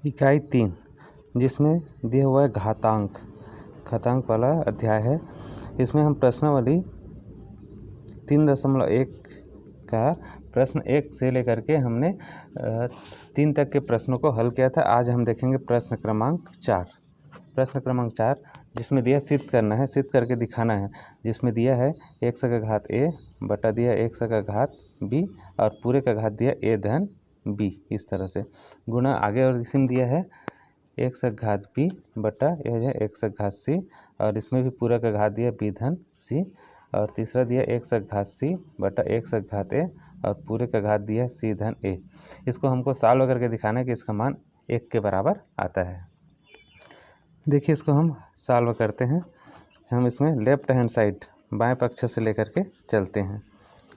इकाई 3 जिसमें दिया हुआ है घातांक वाला अध्याय है। इसमें हम प्रश्नावली 3.1 का प्रश्न 1 से लेकर के हमने 3 तक के प्रश्नों को हल किया था। आज हम देखेंगे प्रश्न क्रमांक 4 जिसमें दिया सिद्ध करना है, सिद्ध करके दिखाना है। जिसमें दिया है x का घात a बटा दिया x का घात b और पूरे का घात दिया a धन b। इस तरह से गुणा आगे और इसमें दिया है x का घात b बटा यह है x का घात c और इसमें भी पूरा का घात दिया b धन c और तीसरा दिया x का घात c बटा x का घात a और पूरे का घात दिया c धन a। इसको हमको सॉल्व करके दिखाना है कि इसका मान 1 के बराबर आता है। देखिए इसको हम सॉल्व करते हैं। हम इसमें लेफ्ट हैंड साइड बाएं पक्ष से लेकर के चलते हैं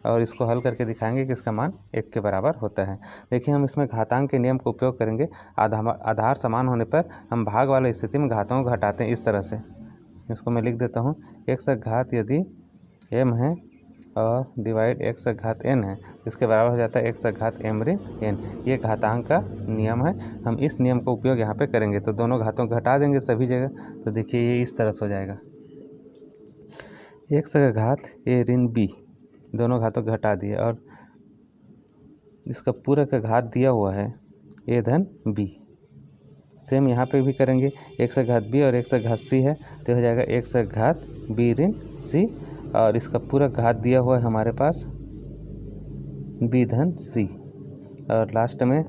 और इसको हल करके दिखाएंगे कि इसका मान 1 के बराबर होता है। देखिए हम इसमें घातांक के नियम का उपयोग करेंगे। आधार समान होने पर हम भाग वाली स्थिति में घातों को घटाते हैं। इस तरह से इसको मैं लिख देता हूँ। x का घात यदि m है और डिवाइड x का घात n है, इसके बराबर हो जाता है x का घात m ऋण n। ये घातांक का नियम है। हम इस नियम का उपयोग यहाँ पे करेंगे तो दोनों घातों को घटा देंगे सभी जगह। तो देखिए ये इस तरह से हो जाएगा। x का घात a ऋण b, दोनों घातों को घटा दिए और इसका पूरा का घात दिया हुआ है a धन b। सेम यहाँ पे भी करेंगे। x का घात b और x का घात c है तो हो जाएगा x का घात b ऋण c और इसका पूरा घात दिया हुआ है हमारे पास b धन c और लास्ट में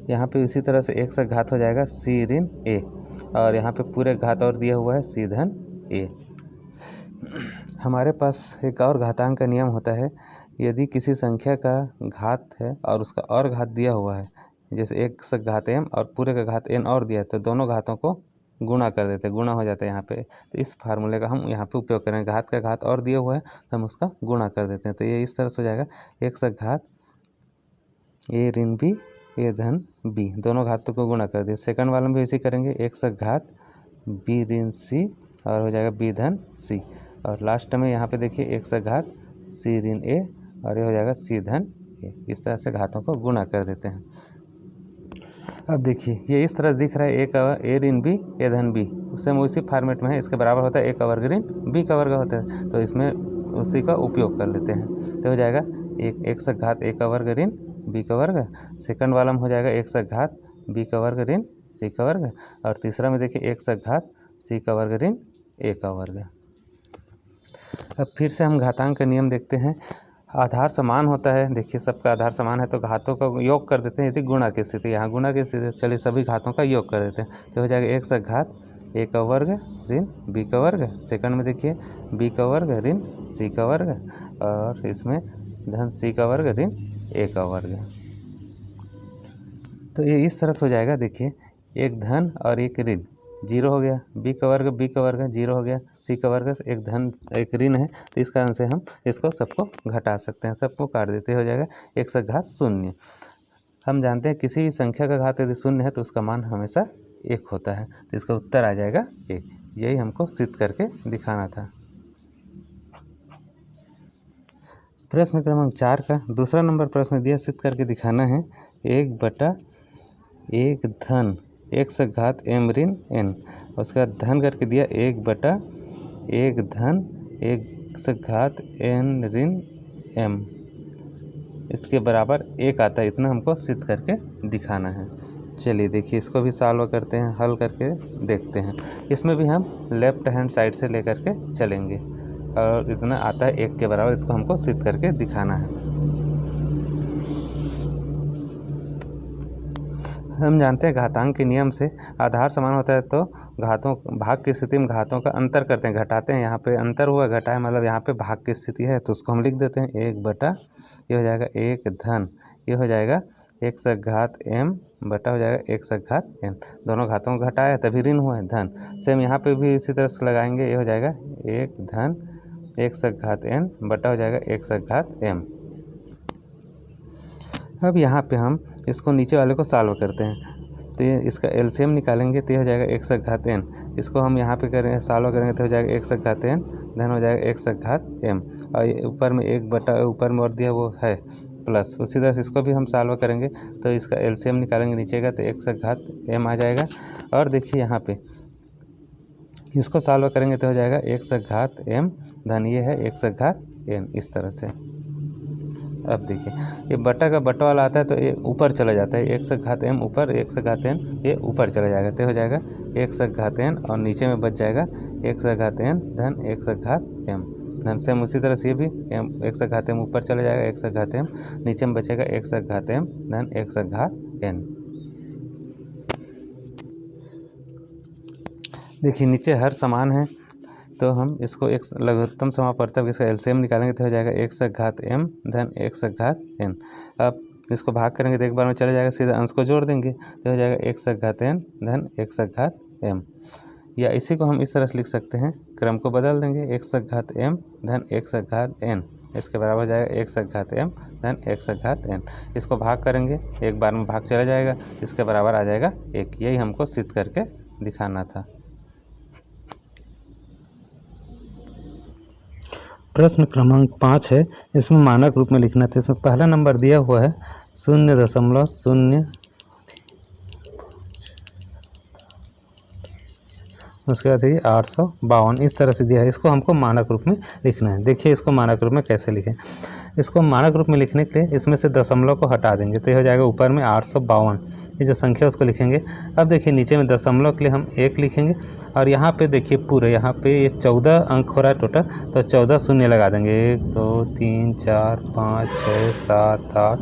यहाँ पे इसी तरह से x का घात हो जाएगा c ऋण a और यहाँ पे पूरे घात और दिया हुआ है c धन a। हमारे पास एक और घातांक का नियम होता है। यदि किसी संख्या का घात है और उसका और घात दिया हुआ है, जैसे x का घात m और पूरे का घात n और दिया है, तो दोनों घातों को गुणा कर देते हैं, गुणा हो जाता है यहाँ पे। तो इस फार्मूले का हम यहाँ पे उपयोग करेंगे। घात का घात और दिया हुआ है तो हम उसका गुणा कर देते हैं। तो ये इस तरह से हो जाएगा x का घात a ऋण b a धन b, दोनों घातों को गुणा कर दिए। सेकंड वाले में भी इसी करेंगे। x का घात b ऋण c और हो जाएगा b धन c और लास्ट में यहाँ पे देखिए x का घात c ऋण a और ये हो जाएगा c धन a। इस तरह से घातों को गुणा कर देते हैं। अब देखिए ये इस तरह से दिख रहा है a ऋण b a धन b, उससे उसी फॉर्मेट में है। इसके बराबर होता है a का वर्ग ऋण b का वर्ग होता है, तो इसमें उसी का उपयोग कर लेते हैं। तो हो जाएगा x का घात a का वर्ग ऋण b का वर्ग। सेकंड वाला में हो जाएगा x का घात b का वर्ग ऋण c का वर्ग और तीसरा में देखिए x का घात c का वर्ग ऋण a का वर्ग। अब फिर से हम घातांक का नियम देखते हैं। आधार समान होता है, देखिए सबका आधार समान है तो घातों का योग कर देते हैं। यदि गुणा की स्थिति, यहाँ गुणा की स्थिति, चलिए सभी घातों का योग कर देते हैं। तो हो जाएगा x का घात a का वर्ग ऋण b का वर्ग। सेकंड में देखिए b का वर्ग ऋण c का वर्ग और इसमें धन c का वर्ग ऋण a का वर्ग। तो ये इस तरह से हो जाएगा। देखिए एक धन और एक ऋण, जीरो हो गया। b का वर्ग जीरो हो गया। c का वर्ग एक धन एक ऋण है, तो इस कारण से हम इसको सबको घटा सकते हैं, सबको काट देते हो जाएगा x का घात 0। हम जानते हैं किसी भी संख्या का घात यदि 0 है तो उसका मान हमेशा 1 होता है, तो इसका उत्तर आ जाएगा 1। यही हमको सिद्ध करके दिखाना था। प्रश्न क्रमांक 4 का दूसरा नंबर प्रश्न दिया, सिद्ध करके दिखाना है 1/1 धन x का घात m ऋण n, उसका धन करके दिया 1/1 धन x का घात n ऋण m, इसके बराबर 1 आता है। इतना हमको सिद्ध करके दिखाना है। चलिए देखिए इसको भी सॉल्व करते हैं, हल करके देखते हैं। इसमें भी हम लेफ्ट हैंड साइड से लेकर के चलेंगे और इतना आता है 1 के बराबर। इसको हमको सिद्ध करके दिखाना है। हम जानते हैं घातांक के नियम से आधार समान होता है तो घातों भाग की स्थिति में घातों का अंतर करते हैं, घटाते हैं। यहाँ पे अंतर हुआ घटा है, मतलब यहाँ पे भाग की स्थिति है तो उसको हम लिख देते हैं 1 बटा, ये हो जाएगा 1 धन, ये हो जाएगा x का घात m बटा हो जाएगा x का घात n। दोनों घातों को घटाया तभी ऋण हुआ है धन। सेम यहाँ पे भी इसी तरह से लगाएंगे। ये हो जाएगा 1 धन x का घात n बटा हो जाएगा x का घात m। अब यहाँ पे हम इसको नीचे वाले को सॉल्व करते हैं तो ये इसका एलसीएम निकालेंगे तो ये हो जाएगा x का घात n। इसको हम यहाँ पे करेंगे सॉल्व करेंगे तो हो जाएगा x का घात n धन हो जाएगा x का घात m और ऊपर में 1 बटा ऊपर में और दिया वो है प्लस। उसी तरह से इसको भी हम सॉल्व करेंगे तो इसका एलसीएम निकालेंगे नीचे का, तो x का घात m आ जाएगा। और देखिए यहाँ पे इसको सॉल्व करेंगे तो हो जाएगा x का घात m धन ये है x का घात n, इस तरह से। अब देखिए ये बटा का बटा वाला आता है तो ये ऊपर चला जाता है, x का घात m ऊपर, x का घात n ये ऊपर चला जाएगा, तो हो जाएगा x का घात n और नीचे में बच जाएगा x का घात n धन x का घात m धन से हम उसी तरह से ये भी x का घात m ऊपर चला जाएगा, x का घात m नीचे में बचेगा x का घात m धन x का घात n। देखिए नीचे हर समान है तो हम इसको एक लघुत्तम समापवर्तक इसका एलसीएम निकालेंगे तो हो जाएगा x का घात m धन x का घात n। अब इसको भाग करेंगे तो एक बार में चला जाएगा, सीधा अंश को जोड़ देंगे तो हो जाएगा x का घात n धन x का घात m। या इसी को हम इस तरह से लिख सकते हैं, क्रम को बदल देंगे, x का घात m धन x का घात n, इसके बराबर हो जाएगा x का घात m धन x का घात n। इसको भाग करेंगे एक बार में भाग चला जाएगा, इसके बराबर आ जाएगा 1। यही हमको सिद्ध करके दिखाना था। प्रश्न क्रमांक 5 है, इसमें मानक रूप में लिखना था। इसमें पहला नंबर दिया हुआ है 0.0, उसके बाद है 852, इस तरह से दिया है। इसको हमको मानक रूप में लिखना है। देखिए इसको मानक रूप में कैसे लिखें। इसको मानक रूप में लिखने के लिए इसमें से दशमलव को हटा देंगे तो ये हो जाएगा ऊपर में 852, ये जो संख्या उसको लिखेंगे। अब देखिए नीचे में दशमलव के लिए हम 1 लिखेंगे और यहाँ पे देखिए पूरे यहाँ पे ये 14 अंक हो रहा है टोटल, तो 14 शून्य लगा देंगे। 1 2 3 4 5 6 7 8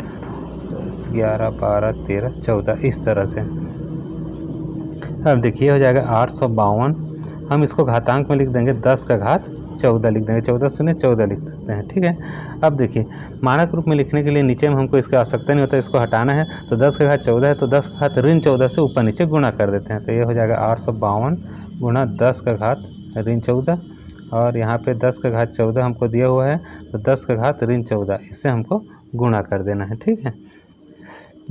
10 11 12 13 14, इस तरह से। अब देखिए हो जाएगा 852, हम इसको घातांक में लिख देंगे 10 का घात 14 लिख देंगे, 14 शून्य 14 लिख सकते हैं, ठीक है। अब देखिए मानक रूप में लिखने के लिए नीचे में हमको इसका आवश्यकता नहीं होता, इसको हटाना है तो 10 का घात 14 है तो 10 का घात ऋण 14 से ऊपर नीचे गुणा कर देते हैं, तो ये हो जाएगा 852 गुणा 10 का घात ऋण 14, और यहाँ पे 10 का घात 14 हमको दिया हुआ है तो 10 का घात ऋण 14 इससे हमको गुणा कर देना है, ठीक है।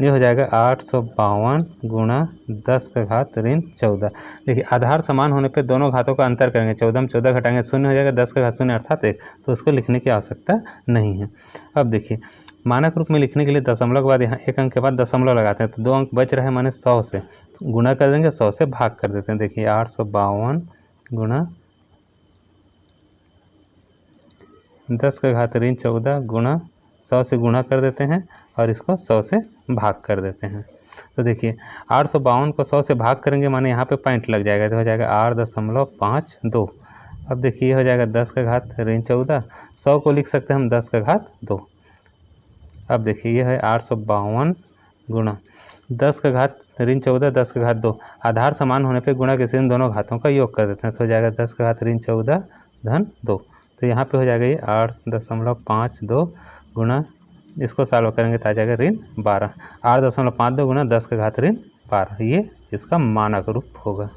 ये हो जाएगा 852 गुणा 10 का घात ऋण 14। देखिए आधार समान होने पे दोनों घातों का अंतर करेंगे, 14 में 14 घटाएंगे शून्य हो जाएगा, 10 का घात शून्य अर्थात 1, तो उसको लिखने की आवश्यकता नहीं है। अब देखिए मानक रूप में लिखने के लिए दशमलव के बाद यहाँ 1 अंक के बाद दशमलव लगाते हैं तो 2 अंक बच रहे हैं, माने 100 से गुणा कर देंगे, 100 से भाग कर देते हैं। देखिए 852 गुणा 10 का घात ऋण 14 गुणा 100 से गुणा कर देते हैं और इसको 100 से भाग कर देते हैं। तो देखिए 852 को 100 से भाग करेंगे माने यहाँ पे पॉइंट लग जाएगा तो हो जाएगा 8.52। अब देखिए हो जाएगा 10 का घात ऋण 14, 100 को लिख सकते हैं हम 10 का घात 2। अब देखिए ये है 852 गुणा 10 का घात ऋण 14, 10 का घात 2, आधार समान होने पे गुणा के इन दोनों घातों का योग कर देते हैं तो हो जाएगा 10 का घात ऋण 14 धन 2। तो यहाँ पे हो जाएगा ये 8.52 गुणा, इसको सॉल्व करेंगे तो आ जाएगा ऋण 12। 8.52 गुणा 10 का घात ऋण 12, ये इसका मानक रूप होगा।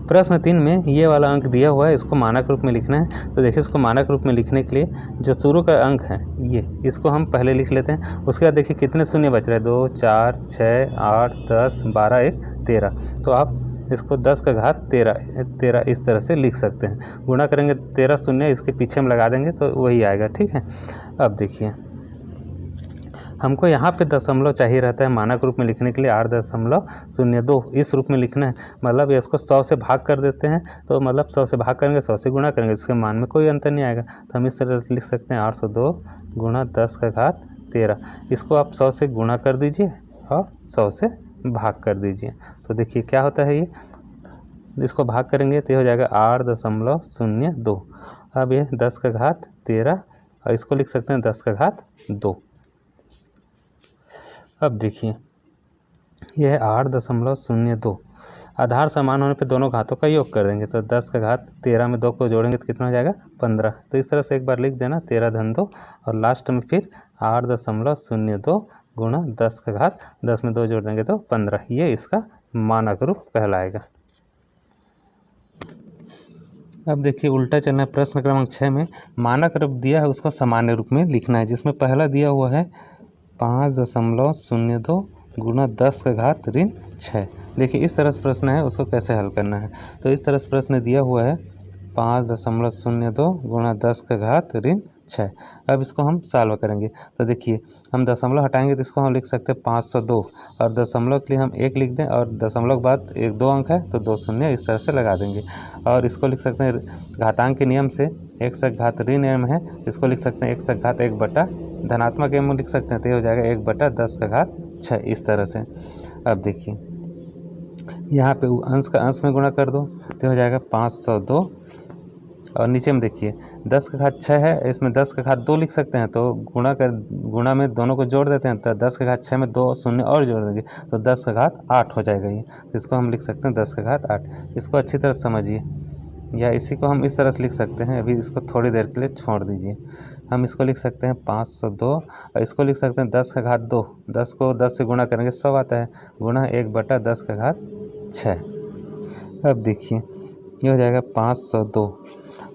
प्रश्न 3 में ये वाला अंक दिया हुआ है, इसको मानक रूप में लिखना है। तो देखिए इसको मानक रूप में लिखने के लिए जो शुरू का अंक है ये, इसको हम पहले लिख लेते हैं। उसके बाद देखिए कितने शून्य बच रहे हैं, 2 4 6 8 10 12 1 13, तो आप इसको 10 का घात 13 इस तरह से लिख सकते हैं। गुणा करेंगे 13 शून्य इसके पीछे हम लगा देंगे तो वही आएगा, ठीक है। अब देखिए हमको यहाँ पे दशमलव चाहिए रहता है मानक रूप में लिखने के लिए, 8.02 इस रूप में लिखना है। मतलब ये इसको 100 से भाग कर देते हैं तो मतलब 100 से भाग करेंगे 100 से गुणा करेंगे, इसके मान में कोई अंतर नहीं आएगा, तो हम इस तरह से लिख सकते हैं 802 गुणा 10 का घात 13। इसको आप 100 से गुणा कर दीजिए और 100 से भाग कर दीजिए, तो देखिए क्या होता है ये, इसको भाग करेंगे तो ये हो जाएगा 8.02। अब ये 10 का घात 13 और इसको लिख सकते हैं 10 का घात 2। अब देखिए यह है 8.02, आधार समान होने पे दोनों घातों का योग कर देंगे तो 10 का घात 13 में 2 को जोड़ेंगे तो कितना हो जाएगा 15। तो इस तरह से एक बार लिख देना 13 धन 2 और लास्ट में फिर 8.02 गुणा 10 का घात 10 में 2 जोड़ देंगे तो 15, ये इसका मानक रूप कहलाएगा। अब देखिए उल्टा चलना है। प्रश्न क्रमांक 6 में मानक रूप दिया है उसको सामान्य रूप में लिखना है, जिसमें पहला दिया हुआ है 5.02 गुणा 10 का घात ऋण 6। देखिए इस तरह से प्रश्न है, उसको कैसे हल करना है। तो इस तरह से प्रश्न दिया हुआ है 5.02 गुणा 10 का घात ऋण 6। अब इसको हम सॉल्व करेंगे तो देखिए हम दशमलव हटाएंगे तो इसको हम लिख सकते हैं 502 और दशमलव के लिए हम 1 लिख दें और दशमलव के बाद 2 अंक है तो 2 शून्य इस तरह से लगा देंगे। और इसको लिख सकते हैं घातांक के नियम से एक से घात ऋण m है, इसको लिख सकते हैं 1 से घात 1 बटा धनात्मक m लिख सकते हैं तो ये हो जाएगा 1 बटा 10 का घात 6 इस तरह से। अब देखिए यहाँ पे अंश का अंश में गुणा कर दो तो हो जाएगा 502 और नीचे में देखिए 10 का घात 6 है, इसमें 10 का घात 2 लिख सकते हैं तो गुणा में दोनों को जोड़ देते हैं तो 10 का घात 6 में 2 शून्य और जोड़ देंगे तो 10 का घात 8 हो जाएगा ये। तो इसको हम लिख सकते हैं 10 का घात 8। इसको अच्छी तरह समझिए या इसी को हम इस तरह से लिख सकते हैं, अभी इसको थोड़ी देर के लिए छोड़ दीजिए। हम इसको लिख सकते हैं 502 और इसको लिख सकते हैं 10 का घात 2, 10 को 10 से गुणा करेंगे 100 आता है, गुणा 1 बटा 10 का घात 6। अब देखिए ये हो जाएगा 502।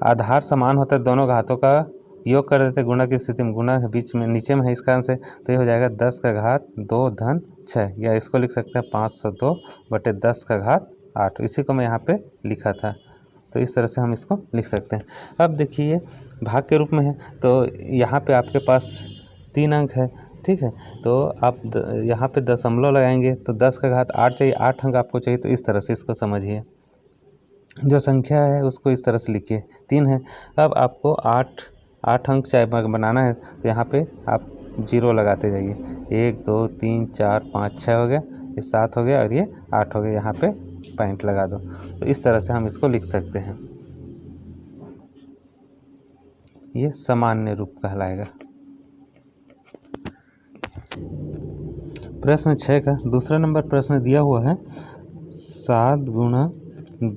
आधार समान होता है, दोनों घातों का योग कर देते हैं गुणा की स्थिति में, गुणा बीच में नीचे में है इस कारण से तो ये हो जाएगा 10 का घात 2 धन 6 या इसको लिख सकते हैं 502 बटे 10 का घात 8। इसी को मैं यहाँ पे लिखा था तो इस तरह से हम इसको लिख सकते हैं। अब देखिए भाग के रूप में है तो यहाँ पे आपके पास 3 अंक है, ठीक है, तो आप यहाँ पे दशमलव लगाएंगे तो 10 का घात 8 चाहिए, 8 अंक आपको चाहिए तो इस तरह से इसको समझिए। जो संख्या है उसको इस तरह से लिखिए, 3 है। अब आपको 8 अंक चाहे बनाना है तो यहाँ पे आप 0 लगाते जाइए, 1 2 3 4 5 6 हो गया, ये 7 हो गया और ये 8 हो गया, यहाँ पे पॉइंट लगा दो। तो इस तरह से हम इसको लिख सकते हैं, ये सामान्य रूप कहलाएगा। प्रश्न 6 का दूसरा नंबर प्रश्न दिया हुआ है 7 गुणा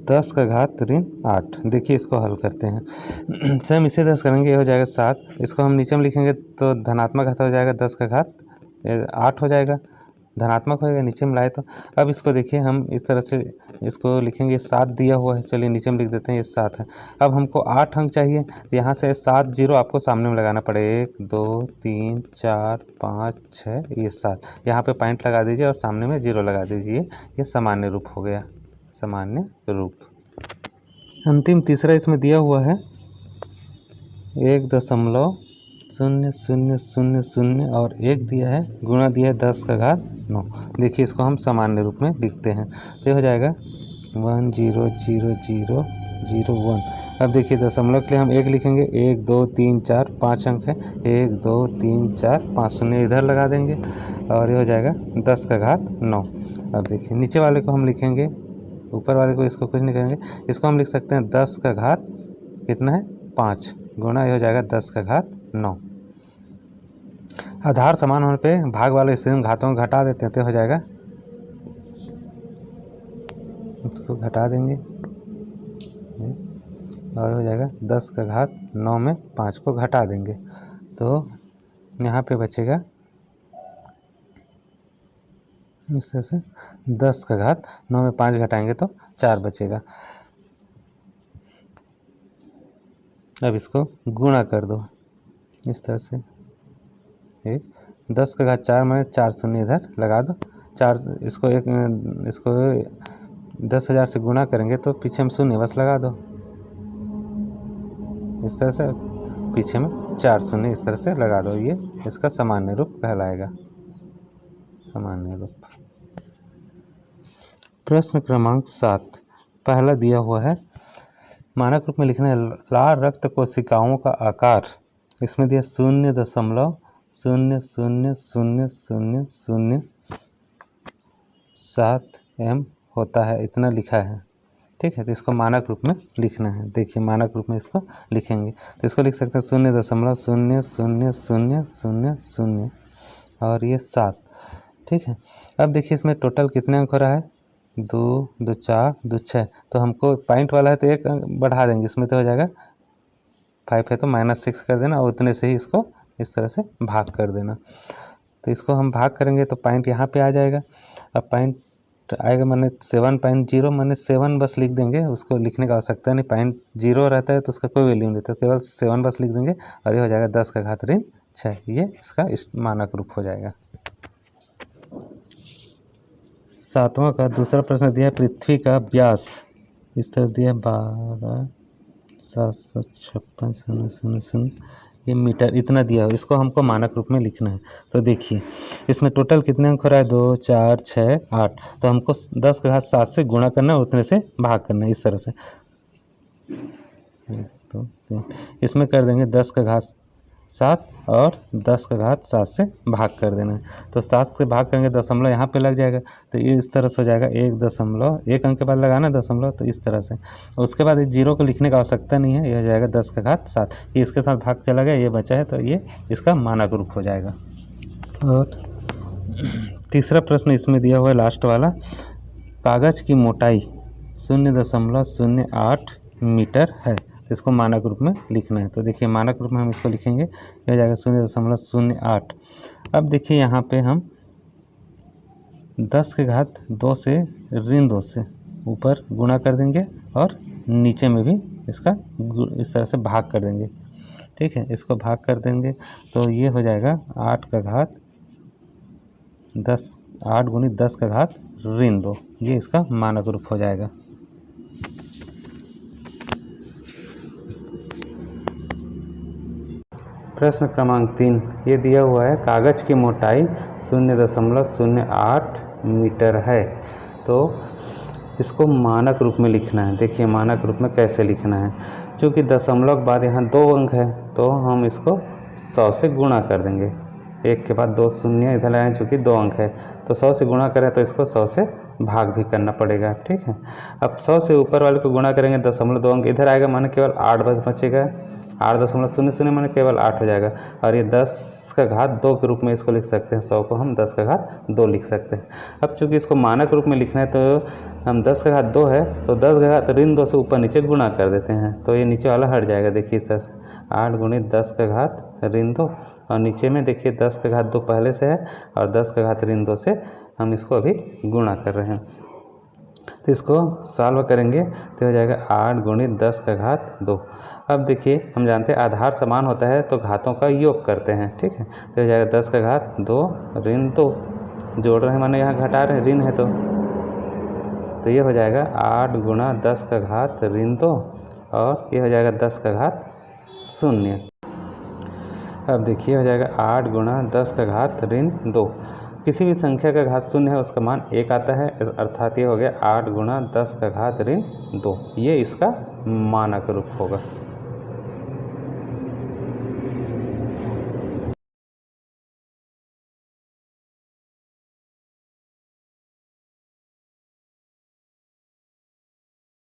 10 का घात ऋण 8। देखिए इसको हल करते हैं सेम इसे 10 करेंगे, ये हो जाएगा 7, इसको हम नीचे में लिखेंगे तो धनात्मक घात हो जाएगा 10 का घात 8 हो जाएगा, धनात्मक होएगा नीचे में लाए तो। अब इसको देखिए हम इस तरह से इसको लिखेंगे, 7 दिया हुआ है, चलिए नीचे में लिख देते हैं ये 7 है। अब हमको 8 अंक चाहिए तो यहाँ से 7 0 आपको सामने में लगाना पड़ेगा, 1 2 3 4 5 6 ये 7, यहाँ पे पॉइंट लगा दीजिए और सामने में 0 लगा दीजिए, ये सामान्य रूप हो गया, सामान्य रूप। अंतिम तीसरा इसमें दिया हुआ है 1.0000 और 1 दिया है, गुणा दिया है 10 का घात 9। देखिए इसको हम सामान्य रूप में लिखते हैं तो ये हो जाएगा 1000001। अब देखिए दशमलव के लिए हम 1 लिखेंगे, 1 2 3 4 5 अंक है, 1 2 3 4 5 शून्य इधर लगा देंगे और ये हो जाएगा 10 का घात 9। अब देखिए नीचे वाले को हम लिखेंगे, ऊपर वाले को इसको कुछ नहीं करेंगे, इसको हम लिख सकते हैं 10 का घात कितना है 5, गुणा ये हो जाएगा 10 का घात 9। आधार समान होने पे भाग वाले स्थिति में घातों को घटा देते हैं तो हो जाएगा, इसको घटा देंगे और हो जाएगा 10 का घात 9 में 5 को घटा देंगे तो यहाँ पे बचेगा इस तरह से 10 का घात 9 में 5 घटाएंगे तो 4 बचेगा। अब इसको गुणा कर दो इस तरह से, 10 का घात 4 में 4 शून्य इधर लगा दो, 4 इसको 10,000 से गुणा करेंगे तो पीछे में शून्य बस लगा दो, इस तरह से पीछे में 4 शून्य इस तरह से लगा दो, ये इसका सामान्य रूप कहलाएगा, सामान्य रूप। प्रश्न क्रमांक 7 पहला दिया हुआ है मानक रूप में लिखना है लाल रक्त कोशिकाओं का आकार, इसमें दिया 0.000007 m होता है, इतना लिखा है, ठीक है, तो इसको मानक रूप में लिखना है। देखिए मानक रूप में इसको लिखेंगे तो इसको लिख सकते हैं 0.000000 और ये 7, ठीक है। अब देखिए इसमें टोटल कितने अंक हो रहा है, 2 2 4 2 6, तो हमको पॉइंट वाला है तो 1 अंक बढ़ा देंगे, इसमें तो हो जाएगा 5 है तो -6 कर देना और उतने से ही इसको इस तरह से भाग कर देना। तो इसको हम भाग करेंगे तो पॉइंट यहाँ पे आ जाएगा, अब पॉइंट आएगा मैंने 7.0 मैंने 7 बस लिख देंगे, उसको लिखने का आवश्यकता नहीं, पॉइंट 0 रहता है तो उसका कोई वैल्यू नहीं रहता, केवल 7 बस लिख देंगे और ये हो जाएगा 10 का घात ऋण 6, ये इसका मानक रूप हो जाएगा। 7वां का दूसरा प्रश्न दिया है पृथ्वी का व्यास, इस तरह दिया है 12,756,000 ये मीटर इतना दिया हो, इसको हमको मानक रूप में लिखना है। तो देखिए इसमें टोटल कितने अंक हो रहा है, 2 4 6 8, तो हमको 10 का घात 7 से गुणा करना है और उतने से भाग करना है, इस तरह से। 1 2 3 इसमें कर देंगे 10 का घात 7 और 10 का घात 7 से भाग कर देना है। तो 7 से भाग करेंगे, दशमलव यहाँ पे लग जाएगा, तो ये इस तरह से हो जाएगा 1 अंक के बाद लगाना दशमलव, तो इस तरह से। उसके बाद इस जीरो को लिखने की आवश्यकता नहीं है, यह हो जाएगा 10 का घात 7, ये इसके साथ भाग चला गया, ये बचा है, तो ये इसका मानक रूप हो जाएगा। और तीसरा प्रश्न इसमें दिया हुआ है लास्ट वाला, कागज़ की मोटाई 0.08 मीटर है, तो इसको मानक रूप में लिखना है। तो देखिए मानक रूप में हम इसको लिखेंगे, ये हो जाएगा 0.08। अब देखिए यहाँ पे हम 10 के घात 2 से ऋण 2 से ऊपर गुणा कर देंगे और नीचे में भी इसका इस तरह से भाग कर देंगे, ठीक है। इसको भाग कर देंगे तो ये हो जाएगा 8 का घात 10, 8 गुणित 10 का घात ऋण 2, ये इसका मानक रूप हो जाएगा। प्रश्न क्रमांक 3 ये दिया हुआ है, कागज़ की मोटाई 0.08 मीटर है, तो इसको मानक रूप में लिखना है। देखिए मानक रूप में कैसे लिखना है, चूँकि दशमलव के बाद यहाँ 2 अंक है तो हम इसको 100 से गुणा कर देंगे, 1 के बाद 2 शून्य इधर आए, चूँकि 2 अंक है तो 100 से गुणा करें तो इसको 100 से भाग भी करना पड़ेगा, ठीक है। अब 100 से ऊपर वाले को गुणा करेंगे, दशमलव 2 अंक इधर आएगा, माने केवल 8 बस बचेगा, 8.00 माने केवल 8 हो जाएगा, और ये 10 का घात 2 के रूप में इसको लिख सकते हैं, 100 को हम 10 का घात 2 लिख सकते हैं। अब चूँकि इसको मानक रूप में लिखना है तो हम 10 का घात 2 है तो 10 का घात ऋण 2 से ऊपर नीचे गुणा कर देते हैं, तो ये नीचे वाला हट जाएगा। देखिए इस तरह से 8 गुणित 10 का घात ऋण 2, और नीचे में देखिए 10 का घात 2 पहले से है और 10 का घात ऋण 2 से हम इसको अभी गुणा कर रहे हैं, तो इसको सॉल्व करेंगे तो हो जाएगा 8 गुणित 10 का घात 2। अब देखिए हम जानते हैं आधार समान होता है तो घातों का योग करते हैं, ठीक है। तो हो जाएगा 10 का घात 2 ऋण 2, जोड़ रहे हैं माने यहाँ घटा रहे हैं, ऋण है तो ये हो जाएगा 8 गुणा 10 का घात ऋण 2, और ये हो जाएगा 10 का घात 0। अब देखिए हो जाएगा 8 गुणा 10 का घात ऋण 2, किसी भी संख्या का घात 0 है उसका मान 1 आता है, अर्थात ये हो गया 8 गुणा 10 का घात ऋण 2, ये इसका मानक रूप होगा।